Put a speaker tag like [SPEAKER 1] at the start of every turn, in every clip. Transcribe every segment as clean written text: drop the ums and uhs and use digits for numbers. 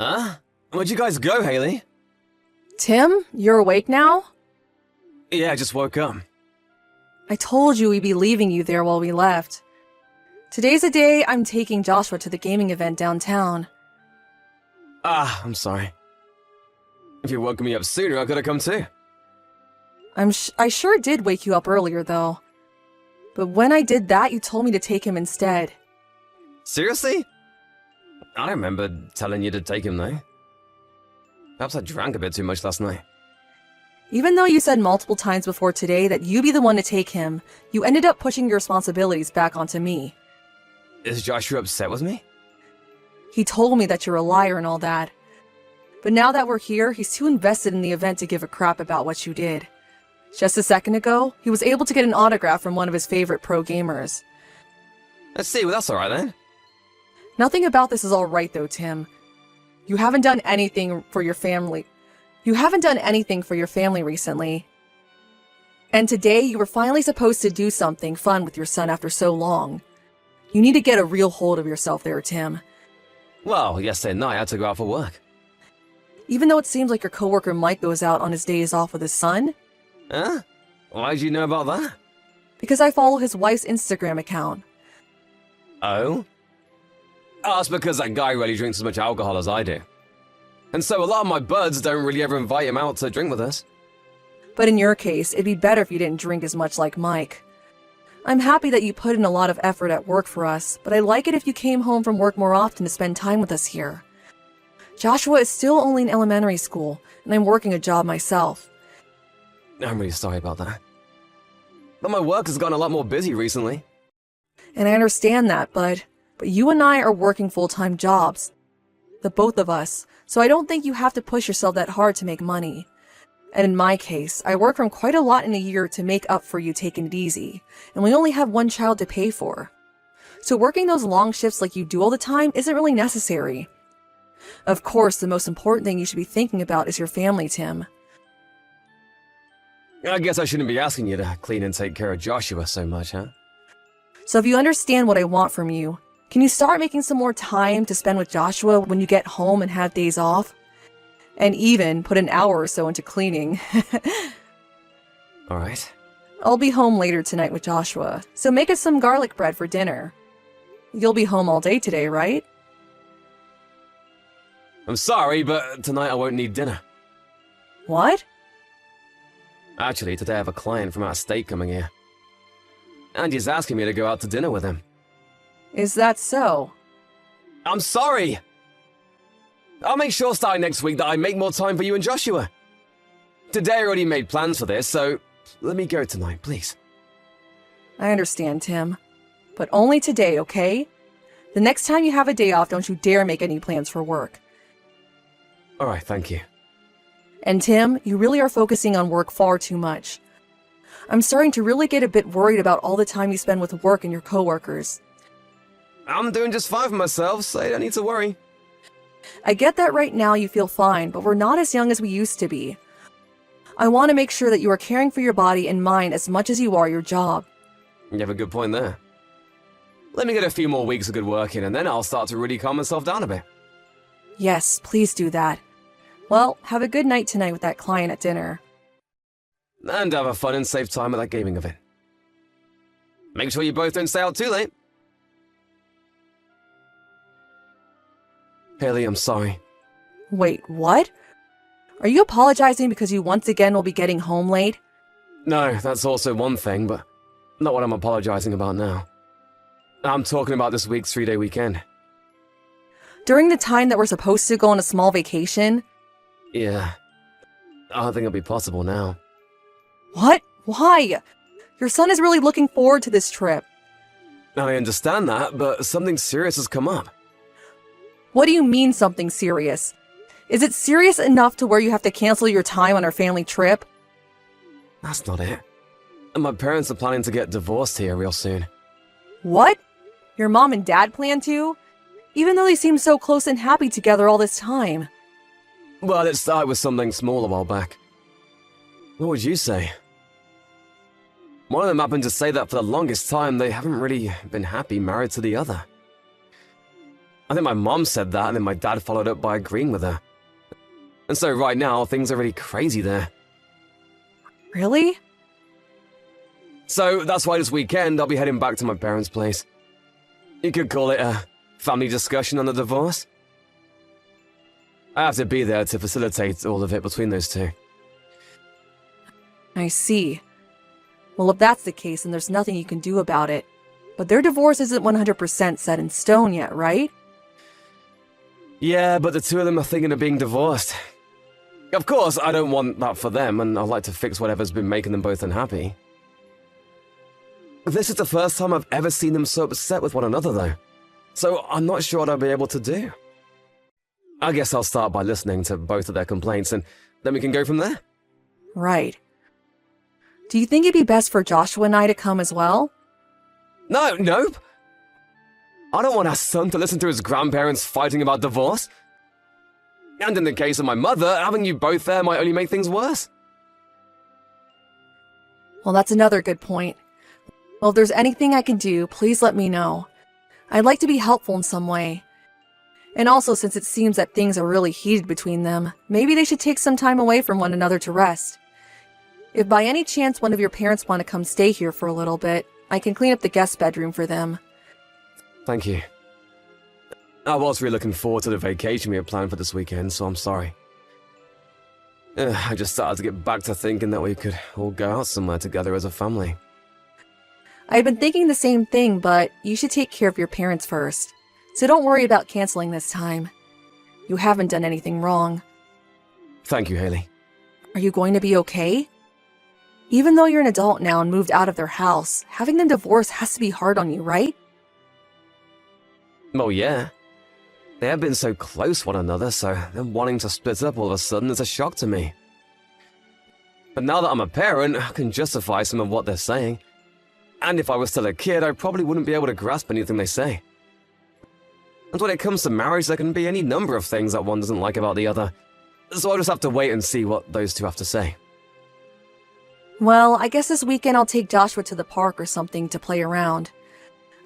[SPEAKER 1] Huh? Where'd you guys go, Haley?
[SPEAKER 2] Tim, you're awake now?
[SPEAKER 1] Yeah, I just woke up.
[SPEAKER 2] I told you we'd be leaving you there while we left. Today's the day I'm taking Joshua to the gaming event downtown.
[SPEAKER 1] I'm sorry. If you woke me up sooner, I could've come too.
[SPEAKER 2] I sure did wake you up earlier, though. But when I did that, you told me to take him instead.
[SPEAKER 1] Seriously? I don't remember telling you to take him, though. Perhaps I drank a bit too much last night.
[SPEAKER 2] Even though you said multiple times before today that you'd be the one to take him, you ended up pushing your responsibilities back onto me.
[SPEAKER 1] Is Joshua upset with me?
[SPEAKER 2] He told me that you're a liar and all that. But now that we're here, he's too invested in the event to give a crap about what you did. Just a second ago, he was able to get an autograph from one of his favorite pro gamers.
[SPEAKER 1] Let's see, well that's alright then.
[SPEAKER 2] Nothing about this is alright though, Tim. You haven't done anything for your family. You haven't done anything for your family recently. And today you were finally supposed to do something fun with your son after so long. You need to get a real hold of yourself there, Tim.
[SPEAKER 1] Well, yesterday night I had to go out for work.
[SPEAKER 2] Even though it seems like your coworker Mike goes out on his days off with his son.
[SPEAKER 1] Huh? Why'd you know about that?
[SPEAKER 2] Because I follow his wife's Instagram account.
[SPEAKER 1] Oh? Oh, it's because that guy really drinks as much alcohol as I do. And so a lot of my buds don't really ever invite him out to drink with us.
[SPEAKER 2] But in your case, it'd be better if you didn't drink as much like Mike. I'm happy that you put in a lot of effort at work for us, but I'd like it if you came home from work more often to spend time with us here. Joshua is still only in elementary school, and I'm working a job myself.
[SPEAKER 1] I'm really sorry about that. But my work has gotten a lot more busy recently.
[SPEAKER 2] And I understand that, but you and I are working full-time jobs. The both of us, so I don't think you have to push yourself that hard to make money. And in my case, I work from quite a lot in a year to make up for you taking it easy, and we only have one child to pay for. So working those long shifts like you do all the time isn't really necessary. Of course, the most important thing you should be thinking about is your family, Tim.
[SPEAKER 1] I guess I shouldn't be asking you to clean and take care of Joshua so much, huh?
[SPEAKER 2] So if you understand what I want from you, can you start making some more time to spend with Joshua when you get home and have days off? And even put an hour or so into cleaning.
[SPEAKER 1] Alright.
[SPEAKER 2] I'll be home later tonight with Joshua, so make us some garlic bread for dinner. You'll be home all day today, right?
[SPEAKER 1] I'm sorry, but tonight I won't need dinner.
[SPEAKER 2] What?
[SPEAKER 1] Actually, today I have a client from out of state coming here. And he's asking me to go out to dinner with him.
[SPEAKER 2] Is that so?
[SPEAKER 1] I'm sorry! I'll make sure starting next week that I make more time for you and Joshua. Today I already made plans for this, so let me go tonight, please.
[SPEAKER 2] I understand, Tim. But only today, okay? The next time you have a day off, don't you dare make any plans for work.
[SPEAKER 1] Alright, thank you.
[SPEAKER 2] And Tim, you really are focusing on work far too much. I'm starting to really get a bit worried about all the time you spend with work and your coworkers.
[SPEAKER 1] I'm doing just fine for myself, so I don't need to worry.
[SPEAKER 2] I get that right now you feel fine, but we're not as young as we used to be. I want to make sure that you are caring for your body and mind as much as you are your job.
[SPEAKER 1] You have a good point there. Let me get a few more weeks of good work in, and then I'll start to really calm myself down a bit.
[SPEAKER 2] Yes, please do that. Well, have a good night tonight with that client at dinner.
[SPEAKER 1] And have a fun and safe time at that gaming event. Make sure you both don't stay out too late. Haley, I'm sorry.
[SPEAKER 2] Wait, what? Are you apologizing because you once again will be getting home late?
[SPEAKER 1] No, that's also one thing, but not what I'm apologizing about now. I'm talking about this week's 3-day weekend.
[SPEAKER 2] During the time that we're supposed to go on a small vacation?
[SPEAKER 1] Yeah. I don't think it'll be possible now.
[SPEAKER 2] What? Why? Your son is really looking forward to this trip.
[SPEAKER 1] I understand that, but something serious has come up.
[SPEAKER 2] What do you mean something serious? Is it serious enough to where you have to cancel your time on our family trip?
[SPEAKER 1] That's not it. And my parents are planning to get divorced here real soon.
[SPEAKER 2] What? Your mom and dad plan to? Even though they seem so close and happy together all this time.
[SPEAKER 1] Well, it started with something small a while back. What would you say? One of them happened to say that for the longest time they haven't really been happy married to the other. I think my mom said that, and then my dad followed up by agreeing with her. And so right now, things are really crazy there.
[SPEAKER 2] Really?
[SPEAKER 1] So that's why this weekend I'll be heading back to my parents' place. You could call it a family discussion on the divorce. I have to be there to facilitate all of it between those two.
[SPEAKER 2] I see. Well, if that's the case, then there's nothing you can do about it. But their divorce isn't 100% set in stone yet, right?
[SPEAKER 1] Yeah, but the two of them are thinking of being divorced. Of course, I don't want that for them, and I'd like to fix whatever's been making them both unhappy. This is the first time I've ever seen them so upset with one another, though. So I'm not sure what I'll be able to do. I guess I'll start by listening to both of their complaints, and then we can go from there.
[SPEAKER 2] Right. Do you think it'd be best for Joshua and I to come as well?
[SPEAKER 1] Nope. I don't want our son to listen to his grandparents fighting about divorce. And in the case of my mother, having you both there might only make things worse.
[SPEAKER 2] Well, that's another good point. Well, if there's anything I can do, please let me know. I'd like to be helpful in some way. And also, since it seems that things are really heated between them, maybe they should take some time away from one another to rest. If by any chance one of your parents want to come stay here for a little bit, I can clean up the guest bedroom for them.
[SPEAKER 1] Thank you. I was really looking forward to the vacation we had planned for this weekend, so I'm sorry. I just started to get back to thinking that we could all go out somewhere together as a family.
[SPEAKER 2] I've been thinking the same thing, but you should take care of your parents first. So don't worry about canceling this time. You haven't done anything wrong.
[SPEAKER 1] Thank you, Haley.
[SPEAKER 2] Are you going to be okay? Even though you're an adult now and moved out of their house, having them divorced has to be hard on you, right?
[SPEAKER 1] Well, yeah. They have been so close one another, so them wanting to split up all of a sudden is a shock to me. But now that I'm a parent, I can justify some of what they're saying. And if I was still a kid, I probably wouldn't be able to grasp anything they say. And when it comes to marriage, there can be any number of things that one doesn't like about the other. So I'll just have to wait and see what those two have to say.
[SPEAKER 2] Well, I guess this weekend I'll take Joshua to the park or something to play around.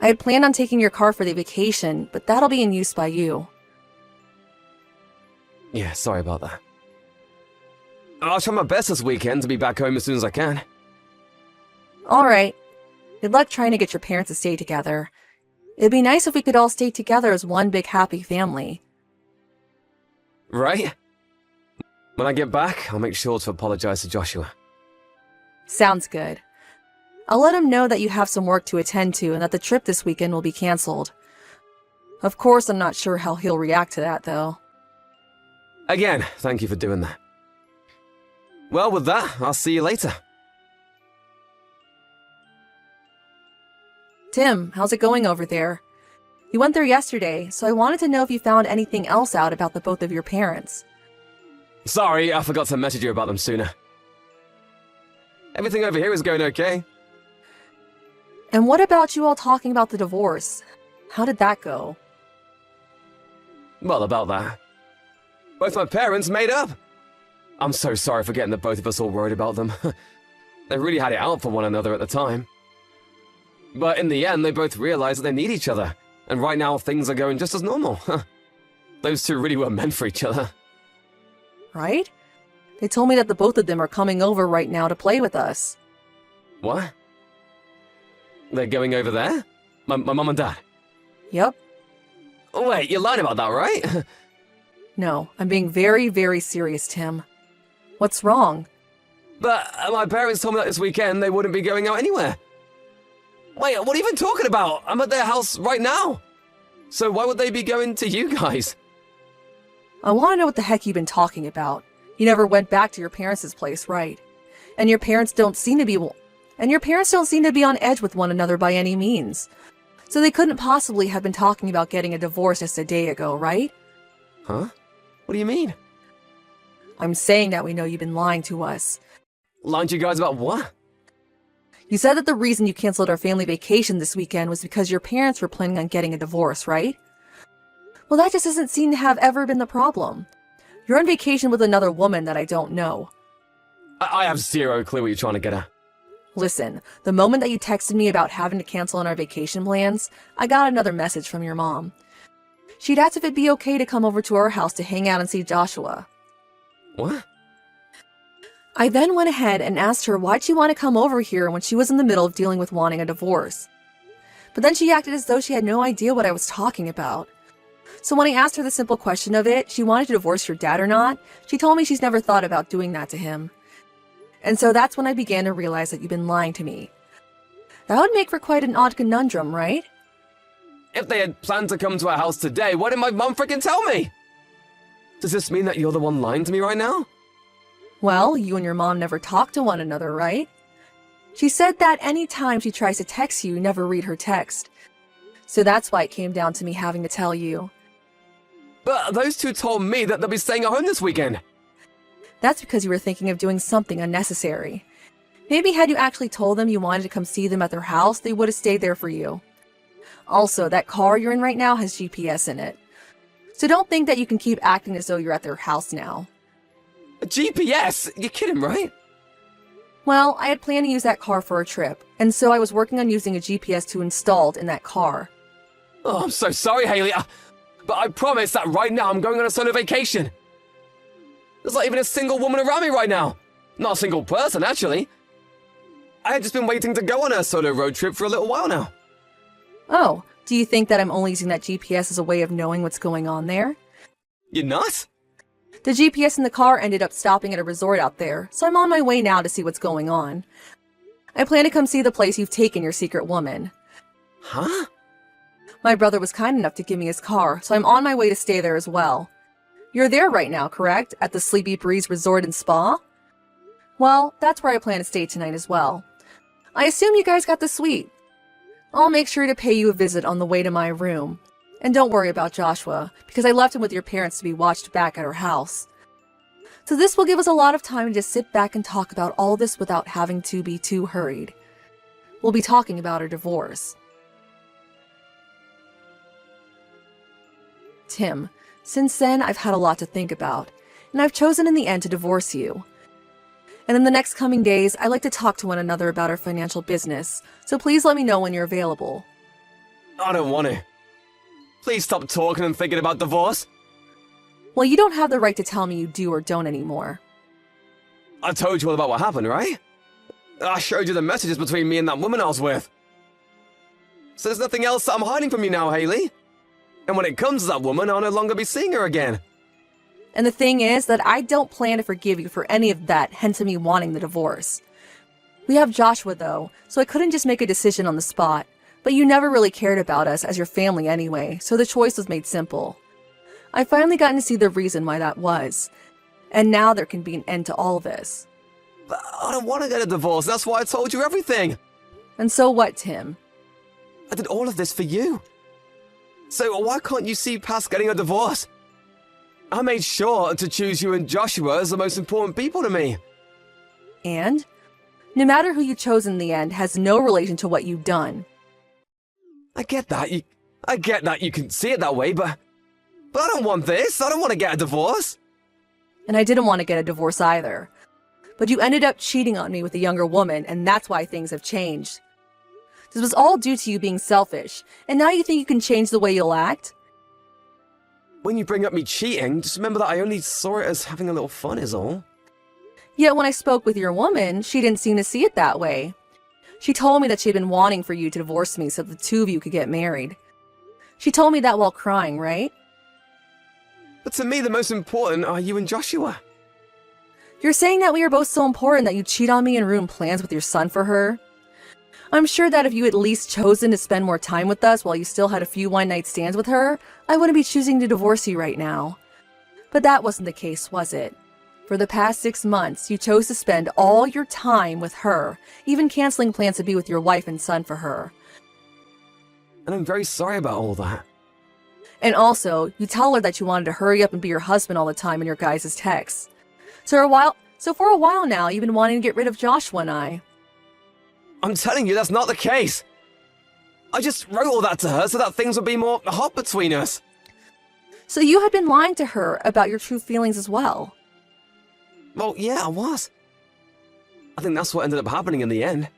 [SPEAKER 2] I had planned on taking your car for the vacation, but that'll be in use by you.
[SPEAKER 1] Yeah, sorry about that. I'll try my best this weekend to be back home as soon as I can.
[SPEAKER 2] Alright. Good luck trying to get your parents to stay together. It'd be nice if we could all stay together as one big happy family.
[SPEAKER 1] Right? When I get back, I'll make sure to apologize to Joshua.
[SPEAKER 2] Sounds good. I'll let him know that you have some work to attend to and that the trip this weekend will be canceled. Of course, I'm not sure how he'll react to that, though.
[SPEAKER 1] Again, thank you for doing that. Well, with that, I'll see you later.
[SPEAKER 2] Tim, how's it going over there? You went there yesterday, so I wanted to know if you found anything else out about the both of your parents.
[SPEAKER 1] Sorry, I forgot to message you about them sooner. Everything over here is going okay.
[SPEAKER 2] And what about you all talking about the divorce? How did that go?
[SPEAKER 1] Well, about that. Both my parents made up. I'm so sorry for getting the both of us all worried about them. They really had it out for one another at the time. But in the end, they both realized that they need each other. And right now, things are going just as normal. Those two really were meant for each other.
[SPEAKER 2] Right? They told me that the both of them are coming over right now to play with us.
[SPEAKER 1] What? They're going over there? My mom and dad?
[SPEAKER 2] Yep.
[SPEAKER 1] Oh, wait, you're lying about that, right?
[SPEAKER 2] No, I'm being very, very serious, Tim. What's wrong?
[SPEAKER 1] But my parents told me that this weekend they wouldn't be going out anywhere. Wait, what are you even talking about? I'm at their house right now. So why would they be going to you guys?
[SPEAKER 2] I want to know what the heck you've been talking about. You never went back to your parents' place, right? And your parents don't seem to be on edge with one another by any means. So they couldn't possibly have been talking about getting a divorce just a day ago, right?
[SPEAKER 1] Huh? What do you mean?
[SPEAKER 2] I'm saying that we know you've been lying to us.
[SPEAKER 1] Lying to you guys about what?
[SPEAKER 2] You said that the reason you canceled our family vacation this weekend was because your parents were planning on getting a divorce, right? Well, that just doesn't seem to have ever been the problem. You're on vacation with another woman that I don't know.
[SPEAKER 1] I have zero clue what you're trying to get at.
[SPEAKER 2] Listen, the moment that you texted me about having to cancel on our vacation plans, I got another message from your mom. She'd asked if it'd be okay to come over to our house to hang out and see Joshua.
[SPEAKER 1] What?
[SPEAKER 2] I then went ahead and asked her why'd she want to come over here when she was in the middle of dealing with wanting a divorce. But then she acted as though she had no idea what I was talking about. So when I asked her the simple question of it, she wanted to divorce your dad or not, she told me she's never thought about doing that to him. And so that's when I began to realize that you've been lying to me. That would make for quite an odd conundrum, right?
[SPEAKER 1] If they had planned to come to our house today, why didn't my mum frickin' tell me? Does this mean that you're the one lying to me right now?
[SPEAKER 2] Well, you and your mom never talk to one another, right? She said that any time she tries to text you, you never read her text. So that's why it came down to me having to tell you.
[SPEAKER 1] But those two told me that they'll be staying at home this weekend.
[SPEAKER 2] That's because you were thinking of doing something unnecessary. Maybe had you actually told them you wanted to come see them at their house, they would have stayed there for you. Also, that car you're in right now has GPS in it. So don't think that you can keep acting as though you're at their house now.
[SPEAKER 1] A GPS? You're kidding, right?
[SPEAKER 2] Well, I had planned to use that car for a trip, and so I was working on using a GPS to installed in that car.
[SPEAKER 1] Oh, I'm so sorry, Haley. But I promise that right now I'm going on a solo vacation. There's not even a single woman around me right now. Not a single person, actually. I had just been waiting to go on a solo road trip for a little while now.
[SPEAKER 2] Oh, do you think that I'm only using that GPS as a way of knowing what's going on there?
[SPEAKER 1] You're nuts?
[SPEAKER 2] The GPS in the car ended up stopping at a resort out there, so I'm on my way now to see what's going on. I plan to come see the place you've taken your secret woman.
[SPEAKER 1] Huh?
[SPEAKER 2] My brother was kind enough to give me his car, so I'm on my way to stay there as well. You're there right now, correct? At the Sleepy Breeze Resort and Spa? Well, that's where I plan to stay tonight as well. I assume you guys got the suite. I'll make sure to pay you a visit on the way to my room. And don't worry about Joshua, because I left him with your parents to be watched back at our house. So this will give us a lot of time to just sit back and talk about all this without having to be too hurried. We'll be talking about our divorce. Tim, since then I've had a lot to think about, and I've chosen in the end to divorce you. And in the next coming days, I like to talk to one another about our financial business, so please let me know when you're available.
[SPEAKER 1] I don't want to. Please stop talking and thinking about divorce.
[SPEAKER 2] Well, you don't have the right to tell me you do or don't anymore.
[SPEAKER 1] I told you all about what happened, right? I showed you the messages between me and that woman I was with. So there's nothing else that I'm hiding from you now, Haley. And when it comes to that woman, I'll no longer be seeing her again.
[SPEAKER 2] And the thing is that I don't plan to forgive you for any of that, hence me wanting the divorce. We have Joshua though, so I couldn't just make a decision on the spot. But you never really cared about us as your family anyway, so the choice was made simple. I've finally gotten to see the reason why that was. And now there can be an end to all this.
[SPEAKER 1] But I don't want to get a divorce, that's why I told you everything.
[SPEAKER 2] And so what, Tim?
[SPEAKER 1] I did all of this for you. So why can't you see past getting a divorce? I made sure to choose you and Joshua as the most important people to me.
[SPEAKER 2] And? No matter who you chose in the end has no relation to what you've done.
[SPEAKER 1] I get that. I get that you can see it that way, but I don't want this. I don't want to get a divorce.
[SPEAKER 2] And I didn't want to get a divorce either. But you ended up cheating on me with a younger woman, and that's why things have changed. This was all due to you being selfish, and now you think you can change the way you'll act?
[SPEAKER 1] When you bring up me cheating, just remember that I only saw it as having a little fun is all.
[SPEAKER 2] Yet when I spoke with your woman, she didn't seem to see it that way. She told me that she'd been wanting for you to divorce me so the two of you could get married. She told me that while crying, right?
[SPEAKER 1] But to me, the most important are you and Joshua.
[SPEAKER 2] You're saying that we are both so important that you cheat on me and ruin plans with your son for her? I'm sure that if you had at least chosen to spend more time with us while you still had a few one-night stands with her, I wouldn't be choosing to divorce you right now. But that wasn't the case, was it? For the past 6 months, you chose to spend all your time with her, even canceling plans to be with your wife and son for her.
[SPEAKER 1] And I'm very sorry about all that.
[SPEAKER 2] And also, you tell her that you wanted to hurry up and be your husband all the time in your guys' texts. So for a while now, you've been wanting to get rid of Joshua and I.
[SPEAKER 1] I'm telling you, that's not the case. I just wrote all that to her so that things would be more hot between us.
[SPEAKER 2] So you had been lying to her about your true feelings as well.
[SPEAKER 1] Well, yeah, I was. I think that's what ended up happening in the end.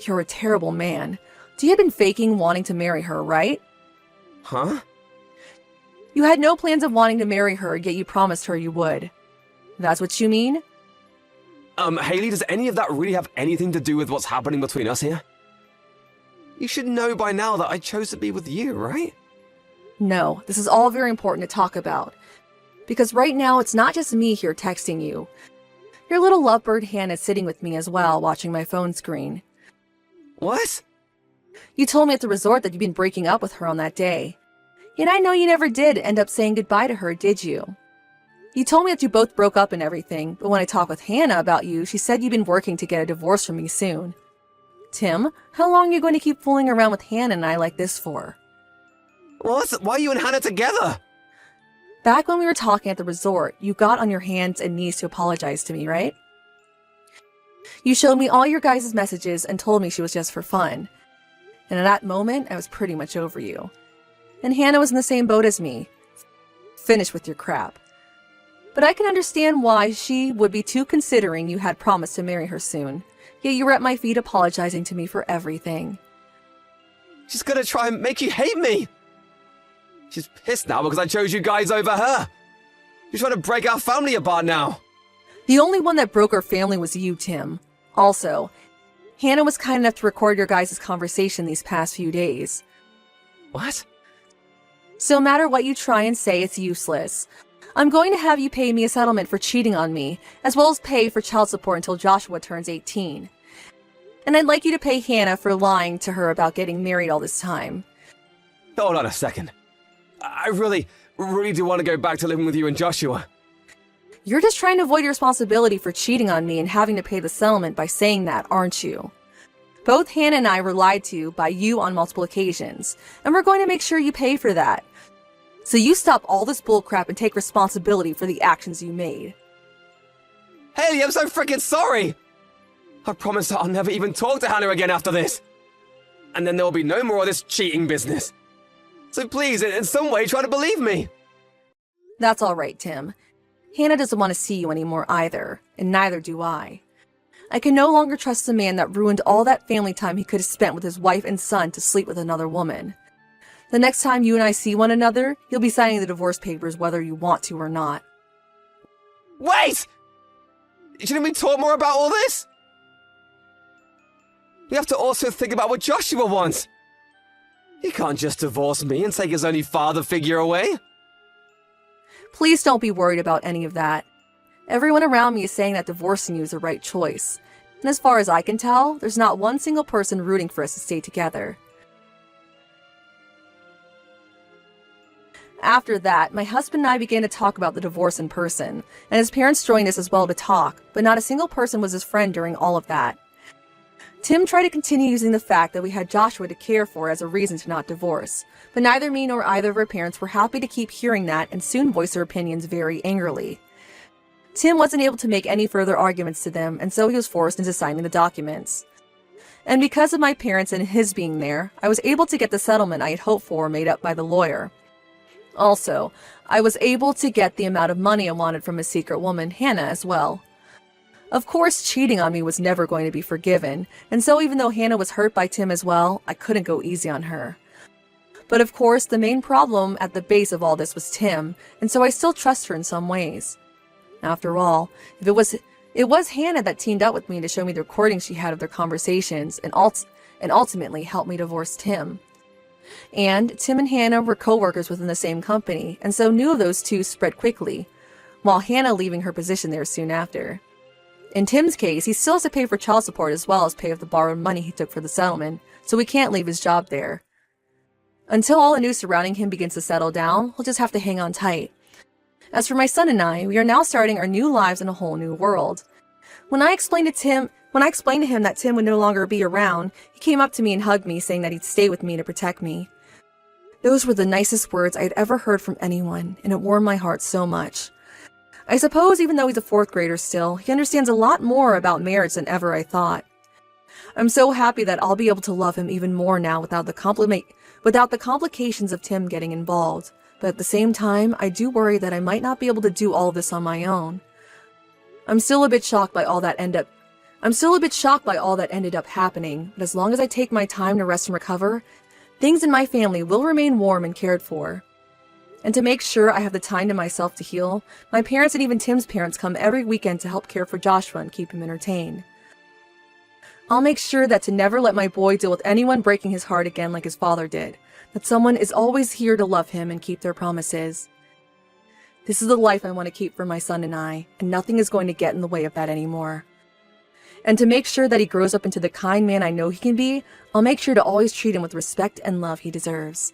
[SPEAKER 2] You're a terrible man. You had been faking wanting to marry her, right?
[SPEAKER 1] Huh?
[SPEAKER 2] You had no plans of wanting to marry her, yet you promised her you would. That's what you mean?
[SPEAKER 1] Haley, does any of that really have anything to do with what's happening between us here? You should know by now that I chose to be with you, right?
[SPEAKER 2] No, this is all very important to talk about. Because right now, it's not just me here texting you. Your little lovebird Hannah's sitting with me as well, watching my phone screen.
[SPEAKER 1] What?
[SPEAKER 2] You told me at the resort that you'd been breaking up with her on that day. Yet I know you never did end up saying goodbye to her, did you? You told me that you both broke up and everything, but when I talked with Hannah about you, she said you'd been working to get a divorce from me soon. Tim, how long are you going to keep fooling around with Hannah and I like this for?
[SPEAKER 1] What? Why are you and Hannah together?
[SPEAKER 2] Back when we were talking at the resort, you got on your hands and knees to apologize to me, right? You showed me all your guys' messages and told me she was just for fun. And at that moment, I was pretty much over you. And Hannah was in the same boat as me. Finished with your crap. But I can understand why she would be too, considering you had promised to marry her soon. Yet you were at my feet apologizing to me for everything.
[SPEAKER 1] She's gonna try and make you hate me! She's pissed now because I chose you guys over her! She's trying to break our family apart now!
[SPEAKER 2] The only one that broke our family was you, Tim. Also, Hannah was kind enough to record your guys' conversation these past few days.
[SPEAKER 1] What?
[SPEAKER 2] So no matter what you try and say, it's useless. I'm going to have you pay me a settlement for cheating on me, as well as pay for child support until Joshua turns 18. And I'd like you to pay Hannah for lying to her about getting married all this time.
[SPEAKER 1] Hold on a second. I really do want to go back to living with you and Joshua.
[SPEAKER 2] You're just trying to avoid your responsibility for cheating on me and having to pay the settlement by saying that, aren't you? Both Hannah and I were lied to by you on multiple occasions, and we're going to make sure you pay for that. So you stop all this bullcrap and take responsibility for the actions you made.
[SPEAKER 1] Haley, I'm so freaking sorry! I promise that I'll never even talk to Hannah again after this. And then there will be no more of this cheating business. So please, in some way, try to believe me.
[SPEAKER 2] That's all right, Tim. Hannah doesn't want to see you anymore either, and neither do I. I can no longer trust the man that ruined all that family time he could have spent with his wife and son to sleep with another woman. The next time you and I see one another, you'll be signing the divorce papers whether you want to or not.
[SPEAKER 1] Wait! Shouldn't we talk more about all this? We have to also think about what Joshua wants. He can't just divorce me and take his only father figure away.
[SPEAKER 2] Please don't be worried about any of that. Everyone around me is saying that divorcing you is the right choice. And as far as I can tell, there's not one single person rooting for us to stay together. After that, my husband and I began to talk about the divorce in person, and his parents joined us as well to talk, but not a single person was his friend during all of that. Tim tried to continue using the fact that we had Joshua to care for as a reason to not divorce, but neither me nor either of our parents were happy to keep hearing that and soon voiced their opinions very angrily. Tim wasn't able to make any further arguments to them, and so he was forced into signing the documents. And because of my parents and his being there, I was able to get the settlement I had hoped for made up by the lawyer. Also, I was able to get the amount of money I wanted from a secret woman, Hannah, as well. Of course, cheating on me was never going to be forgiven, and so even though Hannah was hurt by Tim as well, I couldn't go easy on her. But of course, the main problem at the base of all this was Tim, and so I still trust her in some ways. After all, if it was Hannah that teamed up with me to show me the recordings she had of their conversations and ultimately helped me divorce Tim. And Tim and Hannah were co-workers within the same company, and so news of those two spread quickly, while Hannah leaving her position there soon after. In Tim's case, he still has to pay for child support as well as pay off the borrowed money he took for the settlement, so he can't leave his job there. Until all the news surrounding him begins to settle down, he'll just have to hang on tight. As for my son and I, we are now starting our new lives in a whole new world. When I explained to him that Tim would no longer be around, he came up to me and hugged me, saying that he'd stay with me to protect me. Those were the nicest words I had ever heard from anyone, and it warmed my heart so much. I suppose even though he's a 4th grader still, he understands a lot more about marriage than ever I thought. I'm so happy that I'll be able to love him even more now without the complications of Tim getting involved, but at the same time, I do worry that I might not be able to do all of this on my own. I'm still a bit shocked by all that ended up happening, but as long as I take my time to rest and recover, things in my family will remain warm and cared for. And to make sure I have the time to myself to heal, my parents and even Tim's parents come every weekend to help care for Joshua and keep him entertained. I'll make sure that to never let my boy deal with anyone breaking his heart again like his father did, that someone is always here to love him and keep their promises. This is the life I want to keep for my son and I, and nothing is going to get in the way of that anymore. And to make sure that he grows up into the kind man I know he can be, I'll make sure to always treat him with respect and love he deserves.